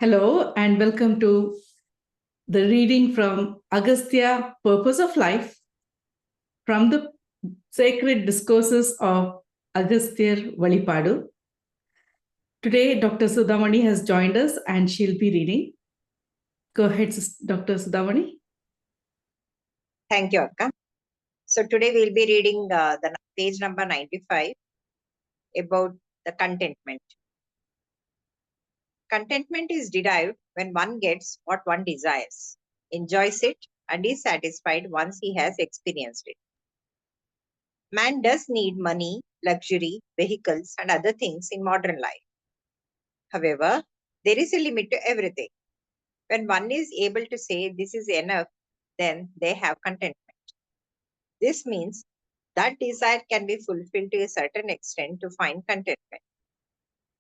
Hello and welcome to the reading from Agastya, Purpose of Life, from the sacred discourses of Agasthyar Valipadu. Today, Dr. Sudhamani has joined us and she'll be reading. Go ahead, Dr. Sudhamani. Thank you, Akka. So today we'll be reading the page number 95 about the contentment. Contentment is derived when one gets what one desires, enjoys it, and is satisfied once he has experienced it. Man does need money, luxury, vehicles, and other things in modern life. However, there is a limit to everything. When one is able to say this is enough, then they have contentment. This means that desire can be fulfilled to a certain extent to find contentment.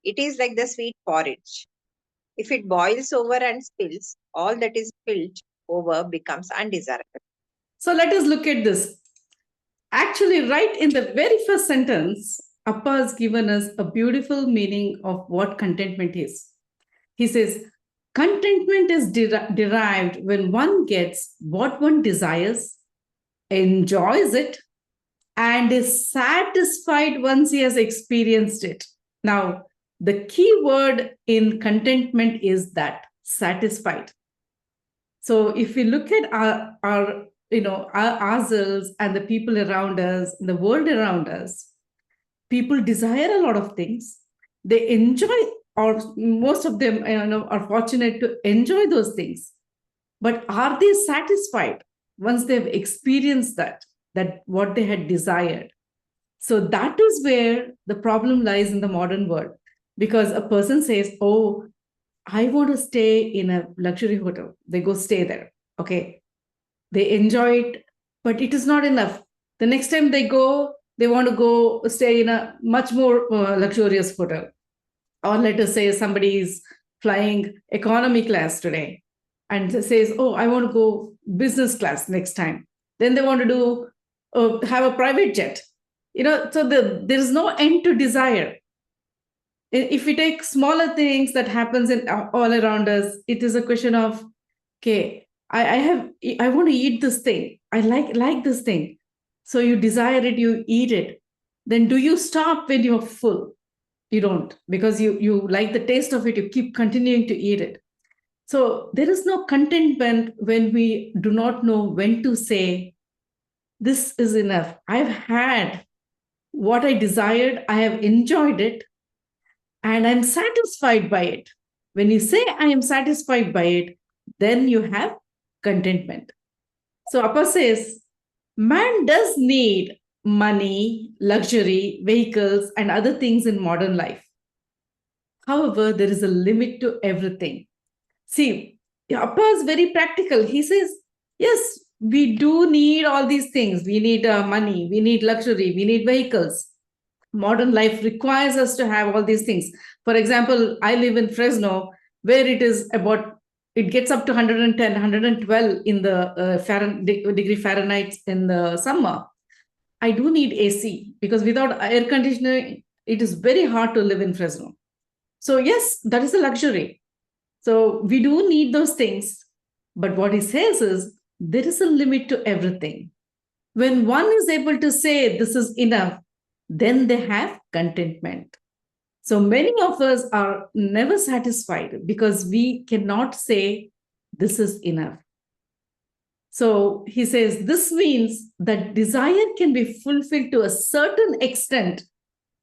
It is like the sweet porridge. If it boils over and spills, all that is spilled over becomes undesirable. So let us look at this. Actually, right in the very first sentence, Appa has given us a beautiful meaning of what contentment is. He says, contentment is derived when one gets what one desires, enjoys it, and is satisfied once he has experienced it. Now, the key word in contentment is that satisfied. So if we look at ourselves and the people around us, the world around us, people desire a lot of things. They enjoy, or most of them are fortunate to enjoy those things. But are they satisfied once they've experienced that what they had desired? So that is where the problem lies in the modern world. Because a person says, oh, I want to stay in a luxury hotel. They go stay there. Okay. They enjoy it, but it is not enough. The next time they go, they want to go stay in a much more luxurious hotel. Or let us say somebody is flying economy class today and says, oh, I want to go business class next time. Then they want to have a private jet. So there is no end to desire. If we take smaller things that happens in all around us, it is a question of, okay, I want to eat this thing. I like this thing. So you desire it, you eat it. Then do you stop when you're full? You don't, because you like the taste of it. You keep continuing to eat it. So there is no contentment when we do not know when to say, this is enough. I've had what I desired. I have enjoyed it. And I'm satisfied by it. When you say I am satisfied by it, then you have contentment. So Appa says, man does need money, luxury, vehicles, and other things in modern life. However, there is a limit to everything. See, Appa is very practical. He says, yes, we do need all these things. We need money, we need luxury, we need vehicles. Modern life requires us to have all these things. For example, I live in Fresno, where it gets up to 110, 112 in the degree Fahrenheit in the summer. I do need AC because without air conditioning, it is very hard to live in Fresno. So yes, that is a luxury. So we do need those things. But what he says is there is a limit to everything. When one is able to say this is enough, then they have contentment. So many of us are never satisfied because we cannot say this is enough. So he says this means that desire can be fulfilled to a certain extent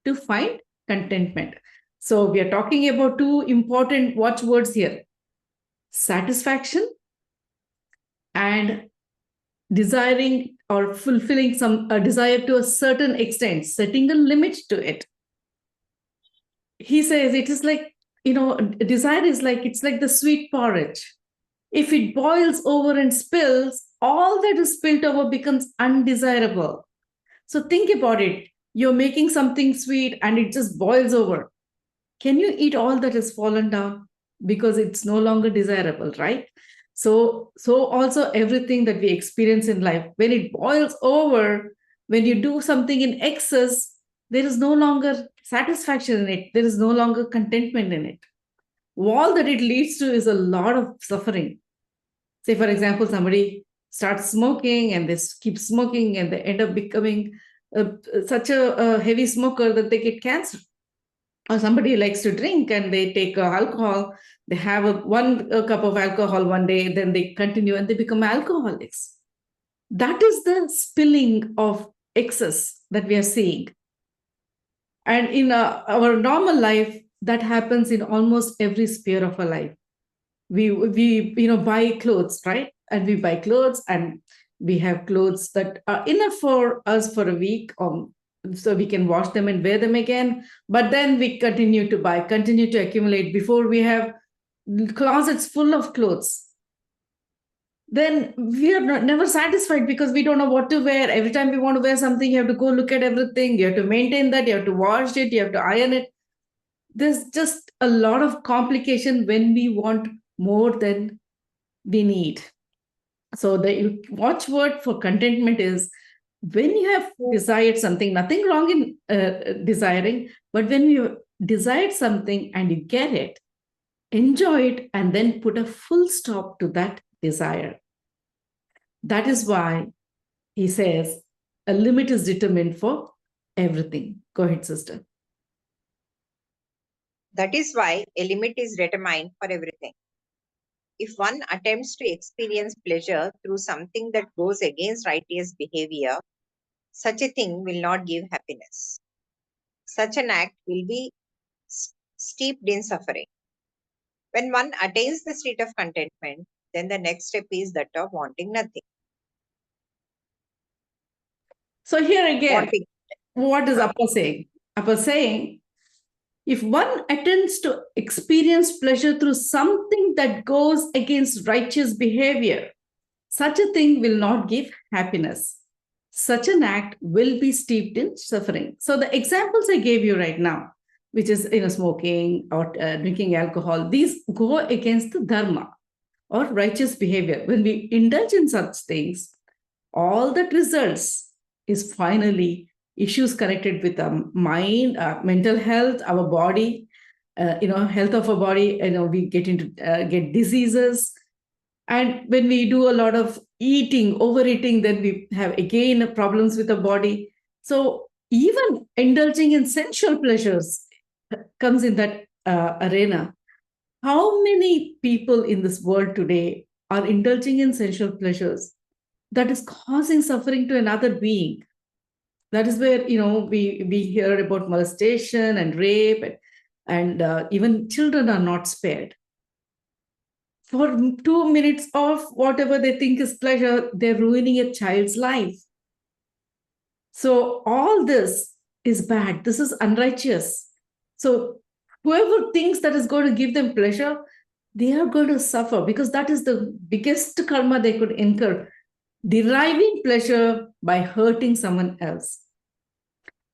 to find contentment. So we are talking about two important watchwords here: satisfaction and desiring or fulfilling a desire to a certain extent, setting a limit to it. He says it is like, desire is like, it's like the sweet porridge. If it boils over and spills, all that is spilled over becomes undesirable. So think about it. You're making something sweet and it just boils over. Can you eat all that has fallen down? Because it's no longer desirable, right? So also everything that we experience in life, when it boils over, when you do something in excess, there is no longer satisfaction in it. There is no longer contentment in it. all that it leads to is a lot of suffering. Say, for example, somebody starts smoking and they keep smoking and they end up becoming such a heavy smoker that they get cancer. Or somebody likes to drink and they take alcohol, they have one cup of alcohol one day, then they continue and they become alcoholics. That is the spilling of excess that we are seeing. And in our normal life, that happens in almost every sphere of our life. We buy clothes, right? And we buy clothes and we have clothes that are enough for us for a week, so we can wash them and wear them again. But then we continue to accumulate before we have closets full of clothes. Then we are never satisfied because we don't know what to wear. Every time we want to wear something, you have to go look at everything. You have to maintain that. You have to wash it. You have to iron it. There's just a lot of complication when we want more than we need. So the watchword for contentment is, when you have desired something, nothing wrong in desiring, but when you desired something and you get it, enjoy it and then put a full stop to that desire. That is why he says a limit is determined for everything. Go ahead, sister. That is why a limit is determined for everything. If one attempts to experience pleasure through something that goes against righteous behavior, such a thing will not give happiness. Such an act will be steeped in suffering. When one attains the state of contentment, then the next step is that of wanting nothing. So here again, what is Appa saying? Appa saying, if one attempts to experience pleasure through something that goes against righteous behavior, such a thing will not give happiness. Such an act will be steeped in suffering. So the examples I gave you right now, which is smoking or drinking alcohol, these go against the dharma or righteous behavior. When we indulge in such things, all that results is finally issues connected with our mind, our mental health, our body, health of our body. We get diseases. And when we do a lot of overeating, then we have again problems with the body. So even indulging in sensual pleasures comes in that arena. How many people in this world today are indulging in sensual pleasures that is causing suffering to another being? That is where we hear about molestation and rape, and even children are not spared. For 2 minutes of whatever they think is pleasure, they're ruining a child's life. So all this is bad. This is unrighteous. So whoever thinks that is going to give them pleasure, they are going to suffer, because that is the biggest karma they could incur, deriving pleasure by hurting someone else.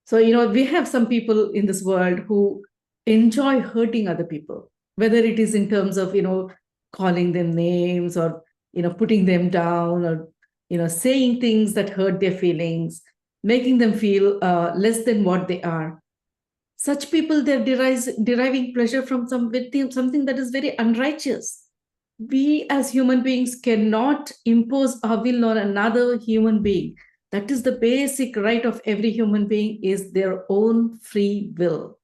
So, we have some people in this world who enjoy hurting other people, whether it is in terms of, calling them names, or, putting them down, or, saying things that hurt their feelings, making them feel less than what they are. Such people, they're deriving pleasure from something that is very unrighteous. We as human beings cannot impose our will on another human being. That is the basic right of every human being, is their own free will.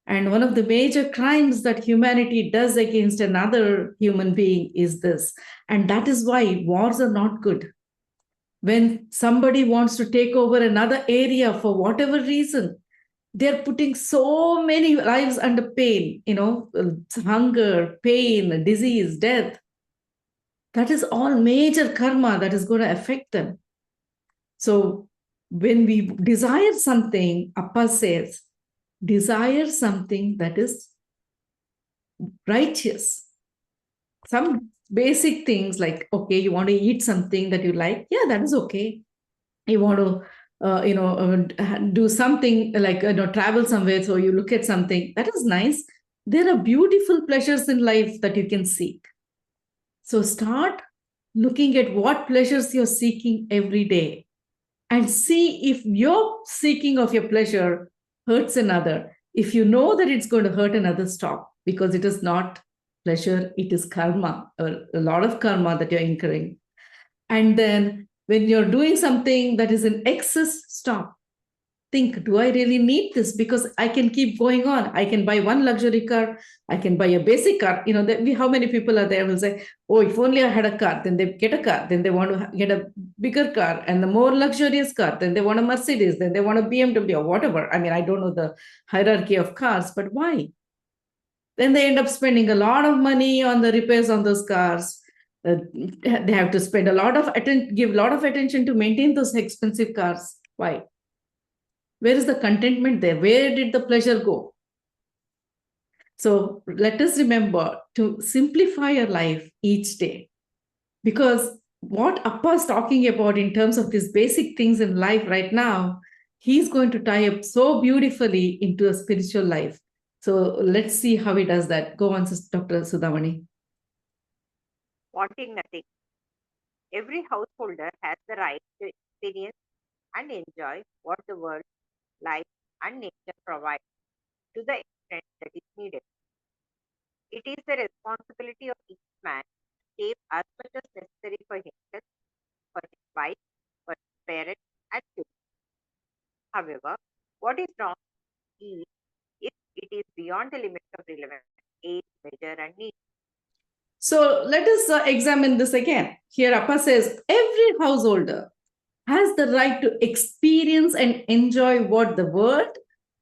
And one of the major crimes that humanity does against another human being is this. And that is why wars are not good. When somebody wants to take over another area for whatever reason, they're putting so many lives under pain, hunger, pain, disease, death. That is all major karma that is going to affect them. So when we desire something, Appa says, desire something that is righteous. Some basic things like, okay, you want to eat something that you like, yeah, that is okay. You want to do something like travel somewhere, so you look at something that is nice. There are beautiful pleasures in life that you can seek. So start looking at what pleasures you're seeking every day, and see if your seeking of your pleasure hurts another. If you know that it's going to hurt another, stop. because it is not pleasure, it is karma, or a lot of karma that you're incurring. And then when you're doing something that is in excess, stop. Think, do I really need this? Because I can keep going on. I can buy one luxury car. I can buy a basic car. How many people are there will say, oh, if only I had a car, then they get a car. Then they want to get a bigger car and the more luxurious car. Then they want a Mercedes. Then they want a BMW or whatever. I mean, I don't know the hierarchy of cars, but why? Then they end up spending a lot of money on the repairs on those cars. They have to spend give a lot of attention to maintain those expensive cars. Why? Where is the contentment there? Where did the pleasure go? So let us remember to simplify your life each day. Because what Appa is talking about in terms of these basic things in life right now, he's going to tie up so beautifully into a spiritual life. So let's see how he does that. Go on, Dr. Sudhamani. Wanting nothing. Every householder has the right to experience and enjoy what the world, life, and nature provide to the extent that is needed. It is the responsibility of each man to save as much as necessary for himself, for his wife, for his parents, and children. However, what is wrong is if it is beyond the limits of relevant age, measure, and need. So let us examine this again. Here, Appa says every householder has the right to experience and enjoy what the world,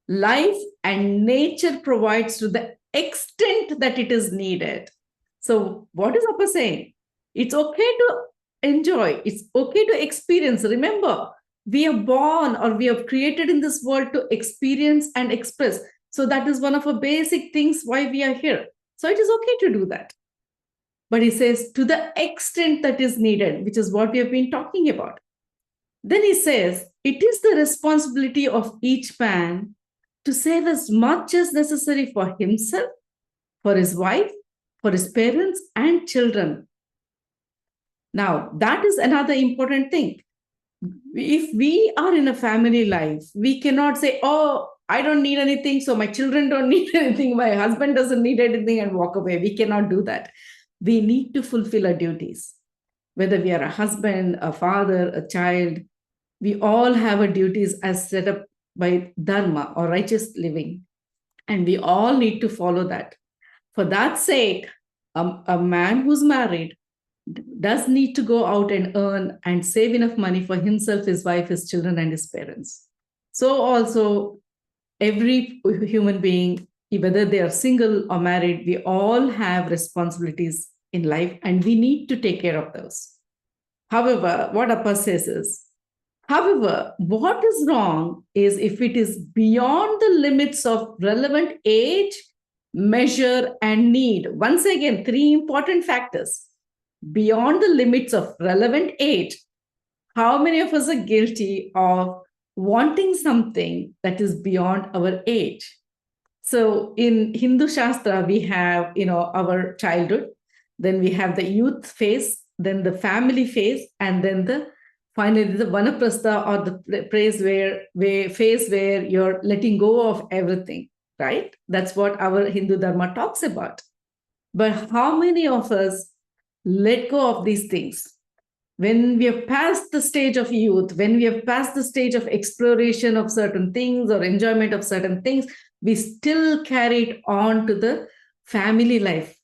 life, and nature provides to the extent that it is needed. So what is Appa saying? It's okay to enjoy. It's okay to experience. Remember, we are born or we are created in this world to experience and express. So that is one of the basic things why we are here. So it is okay to do that. But he says to the extent that is needed, which is what we have been talking about. Then he says, it is the responsibility of each man to save as much as necessary for himself, for his wife, for his parents and children. Now, that is another important thing. If we are in a family life, we cannot say, oh, I don't need anything, so my children don't need anything, my husband doesn't need anything, and walk away. We cannot do that. We need to fulfill our duties. Whether we are a husband, a father, a child, we all have our duties as set up by dharma or righteous living. And we all need to follow that. For that sake, a man who's married does need to go out and earn and save enough money for himself, his wife, his children, and his parents. So also, every human being, whether they are single or married, we all have responsibilities in life and we need to take care of those. However, what Appa says is, however, what is wrong is if it is beyond the limits of relevant age, measure, and need. Once again, three important factors. Beyond the limits of relevant age, how many of us are guilty of wanting something that is beyond our age? So in Hindu Shastra, we have, our childhood, then we have the youth phase, then the family phase, and then finally the vanaprastha, or the phase where you're letting go of everything, right? That's what our Hindu Dharma talks about. But how many of us let go of these things? When we have passed the stage of youth, when we have passed the stage of exploration of certain things or enjoyment of certain things, we still carry it on to the family life.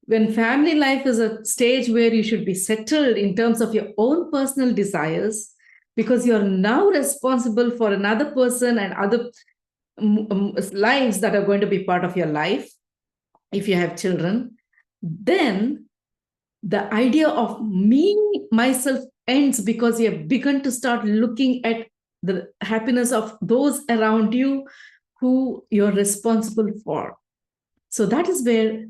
When family life is a stage where you should be settled in terms of your own personal desires, because you're now responsible for another person and other lives that are going to be part of your life, if you have children, then the idea of me, myself ends, because you have begun to start looking at the happiness of those around you who you're responsible for. So that is where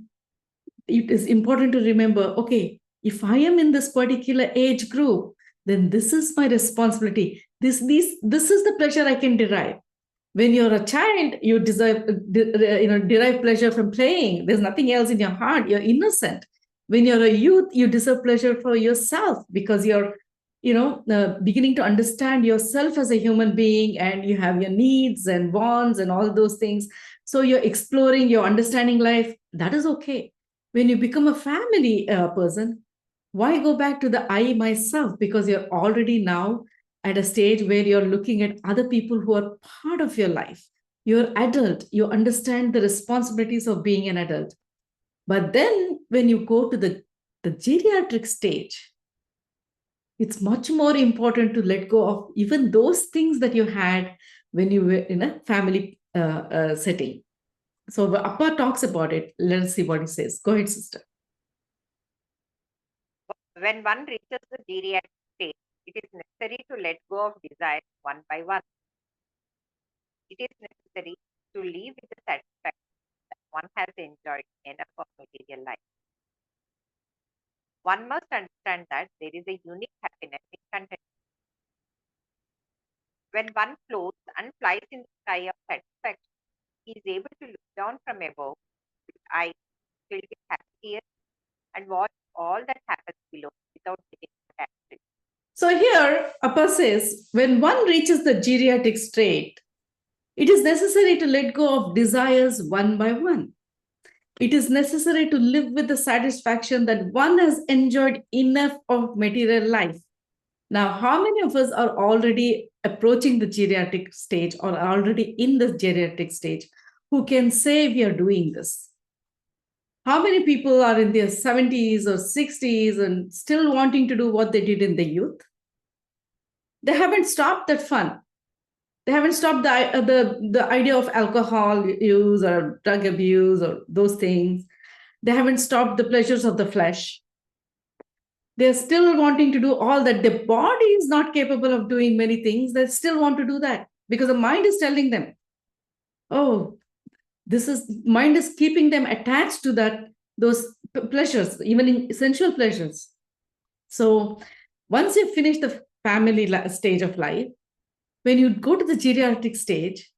it is important to remember, okay, if I am in this particular age group, then this is my responsibility. This is the pleasure I can derive. When you're a child, you derive pleasure from playing. There's nothing else in your heart. You're innocent. When you're a youth, you deserve pleasure for yourself because you're, beginning to understand yourself as a human being, and you have your needs and wants and all those things. So you're exploring, you're understanding life. That is okay. When you become a family person, why go back to the I myself? Because you're already now at a stage where you're looking at other people who are part of your life. You're adult, you understand the responsibilities of being an adult. But then when you go to the geriatric stage, it's much more important to let go of even those things that you had when you were in a family setting. So Appa talks about it. Let's see what he says. Go ahead, sister. When one reaches the geriatric stage, it is necessary to let go of desires one by one. It is necessary to live with the satisfaction that one has enjoyed enough of material life. One must understand that there is a unique happiness in contentment. When one floats and flies in the sky of satisfaction, he is able to look down from above with eyes filled with happy tears and watch all that happens below without getting attached to it. So here, Appa says, when one reaches the geriatric state, it is necessary to let go of desires one by one. It is necessary to live with the satisfaction that one has enjoyed enough of material life. Now, how many of us are already approaching the geriatric stage or are already in the geriatric stage who can say we are doing this? How many people are in their 70s or 60s and still wanting to do what they did in the youth? They haven't stopped that fun. They haven't stopped the idea of alcohol use or drug abuse or those things. They haven't stopped the pleasures of the flesh. They're still wanting to do all that. The body is not capable of doing many things. They still want to do that because the mind is telling them, oh, mind is keeping them attached to those pleasures, even in sensual pleasures. So once you finish the family stage of life, when you go to the geriatric stage,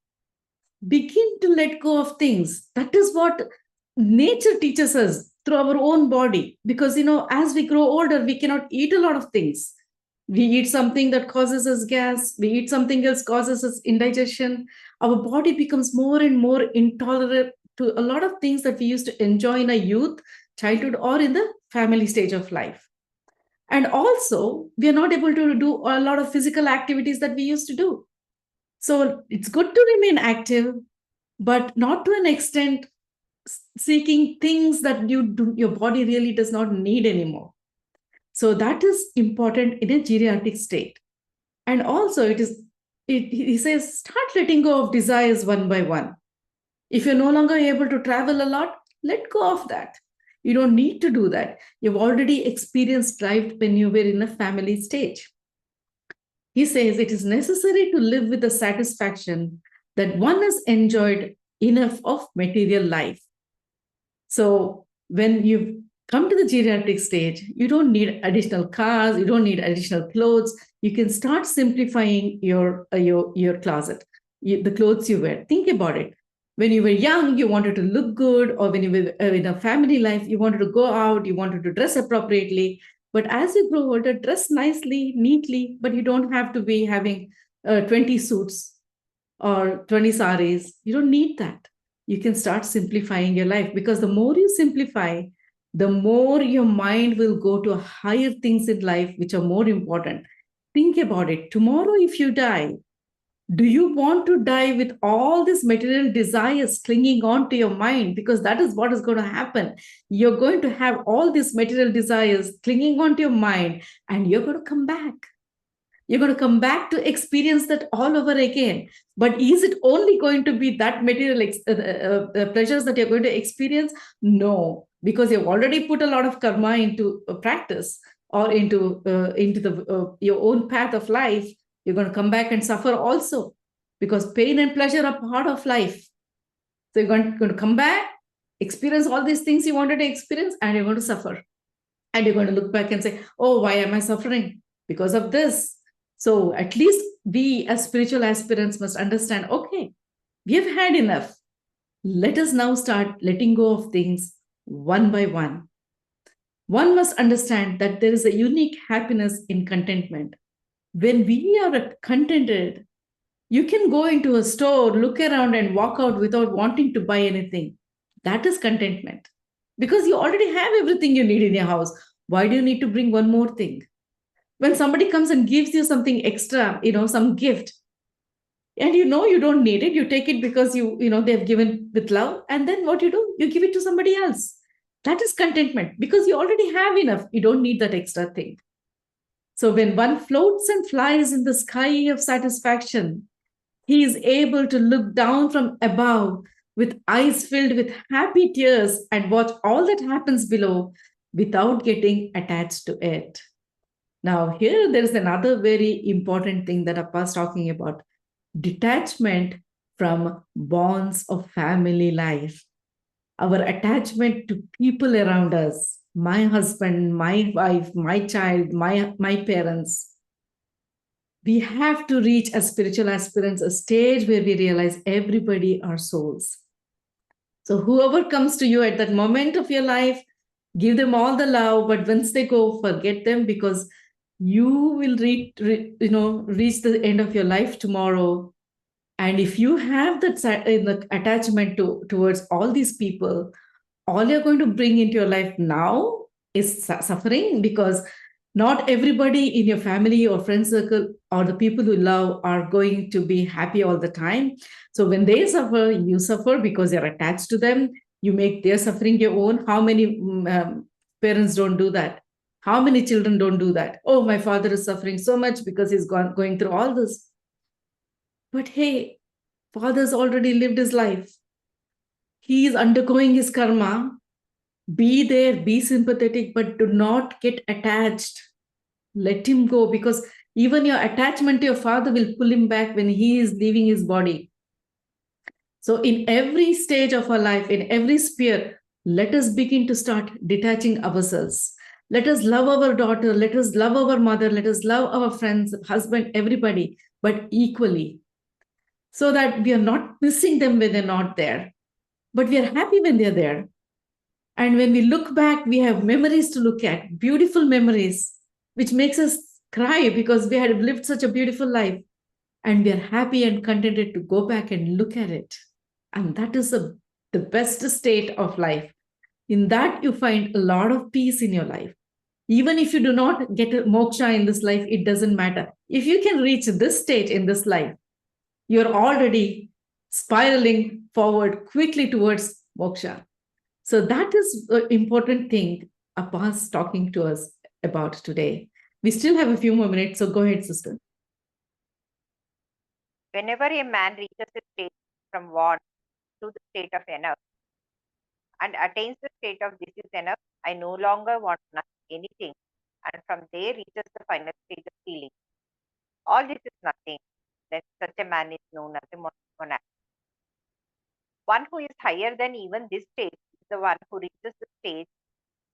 begin to let go of things. That is what nature teaches us through our own body. Because, as we grow older, we cannot eat a lot of things. We eat something that causes us gas. We eat something else causes us indigestion. Our body becomes more and more intolerant to a lot of things that we used to enjoy in our youth, childhood, or in the family stage of life. And also, we are not able to do a lot of physical activities that we used to do. So it's good to remain active, but not to an extent seeking things that your body really does not need anymore. So that is important in a geriatric state. And also he says, start letting go of desires one by one. If you're no longer able to travel a lot, let go of that. You don't need to do that. You've already experienced life when you were in a family stage. He says it is necessary to live with the satisfaction that one has enjoyed enough of material life. So when you come to the geriatric stage, you don't need additional cars, you don't need additional clothes. You can start simplifying your closet, the clothes you wear. Think about it. When you were young, you wanted to look good, or when you were in a family life, you wanted to go out, you wanted to dress appropriately. But as you grow older, dress nicely, neatly, but you don't have to be having 20 suits or 20 saris. You don't need that. You can start simplifying your life, because the more you simplify, the more your mind will go to higher things in life, which are more important. Think about it. Tomorrow, if you die, do you want to die with all these material desires clinging on to your mind? Because that is what is going to happen. You're going to have all these material desires clinging on to your mind, and you're going to come back. You're going to come back to experience that all over again. But is it only going to be that material pleasures that you're going to experience? No, because you've already put a lot of karma into practice, or into your own path of life. You're going to come back and suffer also, because pain and pleasure are part of life. So you're going to come back, experience all these things you wanted to experience, and you're going to suffer. And you're going to look back and say, oh, why am I suffering? Because of this. So at least we as spiritual aspirants must understand, okay, we have had enough. Let us now start letting go of things one by one. One must understand that there is a unique happiness in contentment. When we are contented, You can go into a store, look around, and walk out without wanting to buy anything. That is contentment. Because you already have everything you need in your house. Why do you need to bring one more thing? When somebody comes and gives you something extra, some gift, and you don't need it, you take it because they've given with love, and then what you do, you give it to somebody else. That is contentment, because you already have enough. You don't need that extra thing. So when one floats and flies in the sky of satisfaction, he is able to look down from above with eyes filled with happy tears and watch all that happens below without getting attached to it. Now, here there is another very important thing that Appa is talking about: detachment from bonds of family life. Our attachment to people around us, my husband, my wife, my child, my parents. We have to reach, as spiritual aspirants, a stage where we realize everybody are souls. So whoever comes to you at that moment of your life, give them all the love, but once they go, forget them, because you will reach the end of your life tomorrow. And if you have that attachment towards all these people, all you're going to bring into your life now is suffering, because not everybody in your family or friend circle or the people you love are going to be happy all the time. So when they suffer, you suffer because you're attached to them. You make their suffering your own. How many parents don't do that? How many children don't do that? Oh, my father is suffering so much because he's going through all this. But hey, father's already lived his life. He is undergoing his karma. Be there, be sympathetic, but do not get attached. Let him go, because even your attachment to your father will pull him back when he is leaving his body. So in every stage of our life, in every sphere, let us begin to start detaching ourselves. Let us love our daughter, let us love our mother, let us love our friends, husband, everybody, but equally, so that we are not missing them when they're not there, but we are happy when they're there. And when we look back, we have memories to look at, beautiful memories, which makes us cry because we had lived such a beautiful life. And we are happy and contented to go back and look at it. And that is the best state of life. In that, you find a lot of peace in your life. Even if you do not get a moksha in this life, it doesn't matter. If you can reach this state in this life, you're already spiraling forward quickly towards moksha. So that is an important thing Appa's talking to us about today. We still have a few more minutes, so go ahead, sister. Whenever a man reaches a state from want to the state of enough and attains the state of this is enough, I no longer want anything, and from there reaches the final stage of feeling, all this is nothing, then such a man is known as a monarch. One who is higher than even this stage is the one who reaches the stage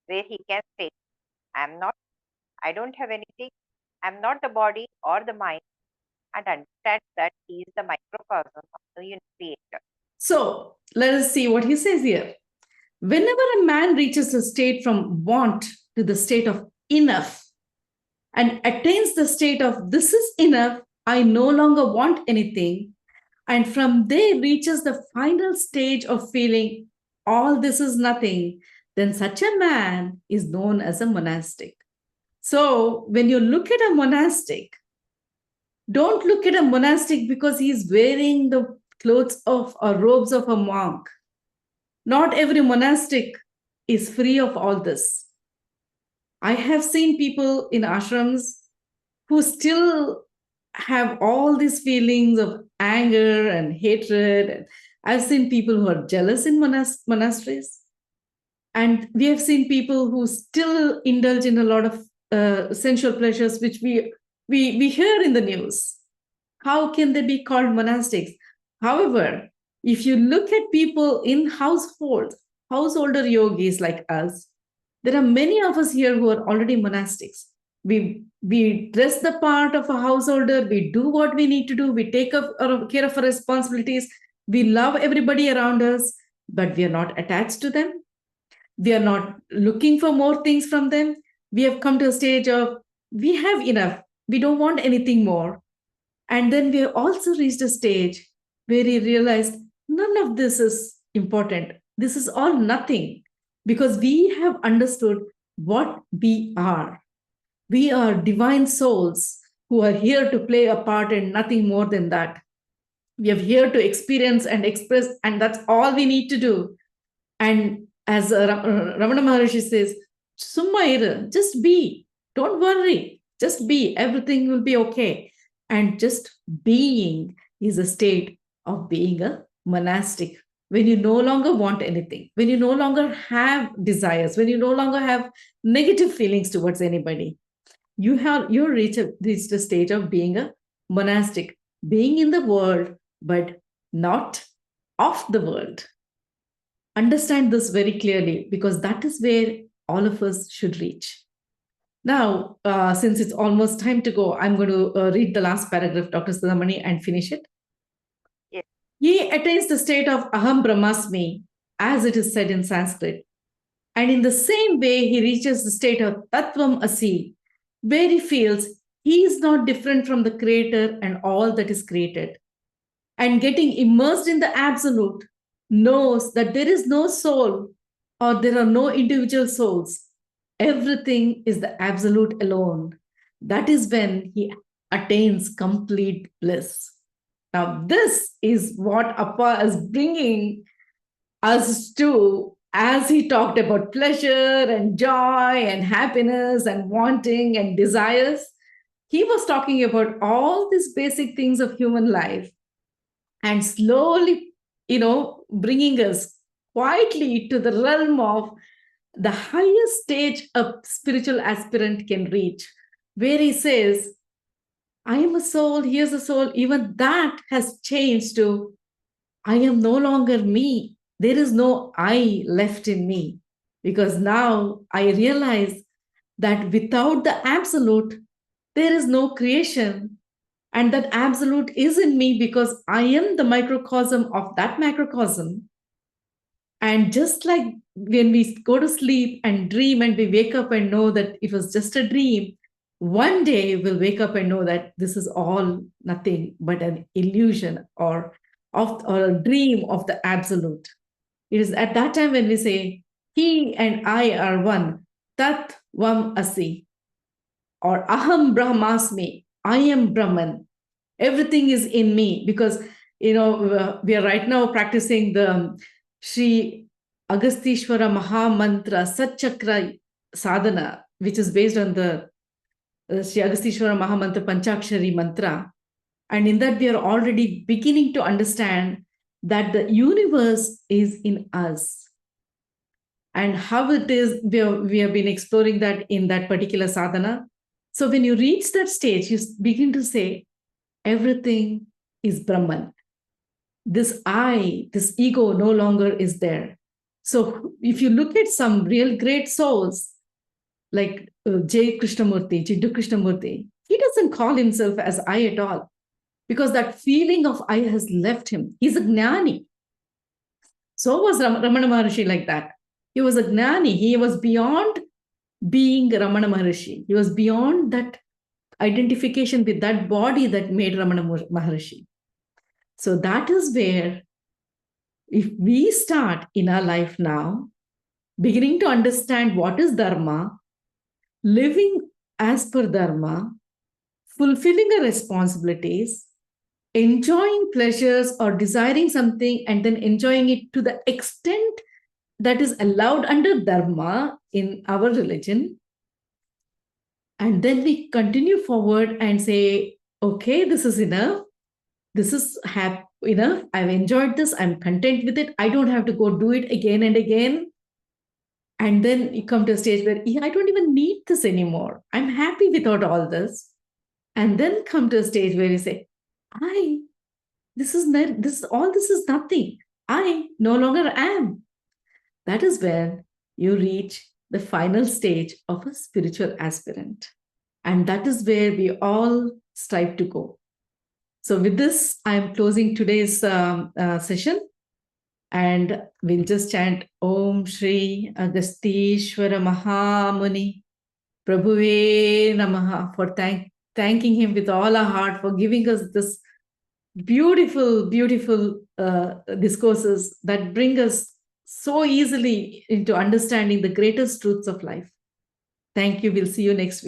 where he can say, I don't have anything, I am not the body or the mind, and understand that he is the microcosm of the unique creator. So let us see what he says here. Whenever a man reaches a state from want to the state of enough and attains the state of this is enough, I no longer want anything, and from there reaches the final stage of feeling all this is nothing, then such a man is known as a monastic. So when you look at a monastic, don't look at a monastic because he's wearing the clothes of or robes of a monk. Not every monastic is free of all this. I have seen people in ashrams who still have all these feelings of anger and hatred. I've seen people who are jealous in monasteries. And we have seen people who still indulge in a lot of sensual pleasures, which we hear in the news. How can they be called monastics? However, if you look at people in householder yogis like us, there are many of us here who are already monastics. We dress the part of a householder, we do what we need to do, we take care of our responsibilities, we love everybody around us, but we are not attached to them. We are not looking for more things from them. We have come to a stage of we have enough. We don't want anything more. And then we also reached a stage where he realized none of this is important. This is all nothing because we have understood what we are. We are divine souls who are here to play a part and nothing more than that. We are here to experience and express, and that's all we need to do. And as Ramana Maharshi says, Summa iru, just be, don't worry, just be, everything will be okay. And just being is a state of being a monastic. When you no longer want anything, when you no longer have desires, when you no longer have negative feelings towards anybody, you reached a stage of being a monastic, being in the world, but not of the world. Understand this very clearly because that is where all of us should reach. Now, since it's almost time to go, I'm going to read the last paragraph, Dr. Sudhamani, and finish it. Yes. He attains the state of Aham Brahmasmi, as it is said in Sanskrit. And in the same way, he reaches the state of Tattvam Asi, where he feels he is not different from the Creator and all that is created. And getting immersed in the Absolute, knows that there is no soul or there are no individual souls. Everything is the Absolute alone. That is when he attains complete bliss. Now, this is what Appa is bringing us to as he talked about pleasure and joy and happiness and wanting and desires. He was talking about all these basic things of human life and slowly, bringing us quietly to the realm of the highest stage a spiritual aspirant can reach, where he says, I am a soul, here's a soul. Even that has changed to, I am no longer me. There is no I left in me. Because now I realize that without the absolute, there is no creation. And that absolute is in me because I am the microcosm of that macrocosm. And just like when we go to sleep and dream and we wake up and know that it was just a dream, one day we'll wake up and know that this is all nothing but an illusion or a dream of the absolute. It is at that time when we say, he and I are one, tat vam asi, or aham brahmasmi, I am Brahman. Everything is in me because, we are right now practicing the Sri Agastishwara Maha Mantra Satchakra Sadhana, which is based on the Sri Agastishwara Maha Mantra Panchakshari Mantra. And in that, we are already beginning to understand that the universe is in us. And how it is, we have been exploring that in that particular sadhana. So when you reach that stage, you begin to say, everything is Brahman. This I, this ego no longer is there. So if you look at some real great souls, like J. Krishnamurti, Jiddu Krishnamurti, he doesn't call himself as I at all because that feeling of I has left him. He's a gnani. So was Ramana Maharshi like that. He was a gnani. He was beyond being Ramana Maharshi. He was beyond that identification with that body that made Ramana Maharshi. So that is where, if we start in our life now, beginning to understand what is Dharma, living as per Dharma, fulfilling our responsibilities, enjoying pleasures or desiring something and then enjoying it to the extent that is allowed under Dharma in our religion. And then we continue forward and say, okay, this is enough. This is enough. I've enjoyed this. I'm content with it. I don't have to go do it again and again. And then you come to a stage where I don't even need this anymore. I'm happy without all this. And then come to a stage where you say, this is nothing. I no longer am. That is when you reach the final stage of a spiritual aspirant. And that is where we all strive to go. So with this, I'm closing today's session. And we'll just chant Om Shri Agastishwara Mahamuni Prabhuve Namaha for thanking him with all our heart for giving us this beautiful, beautiful discourses that bring us so easily into understanding the greatest truths of life. Thank you. We'll see you next week.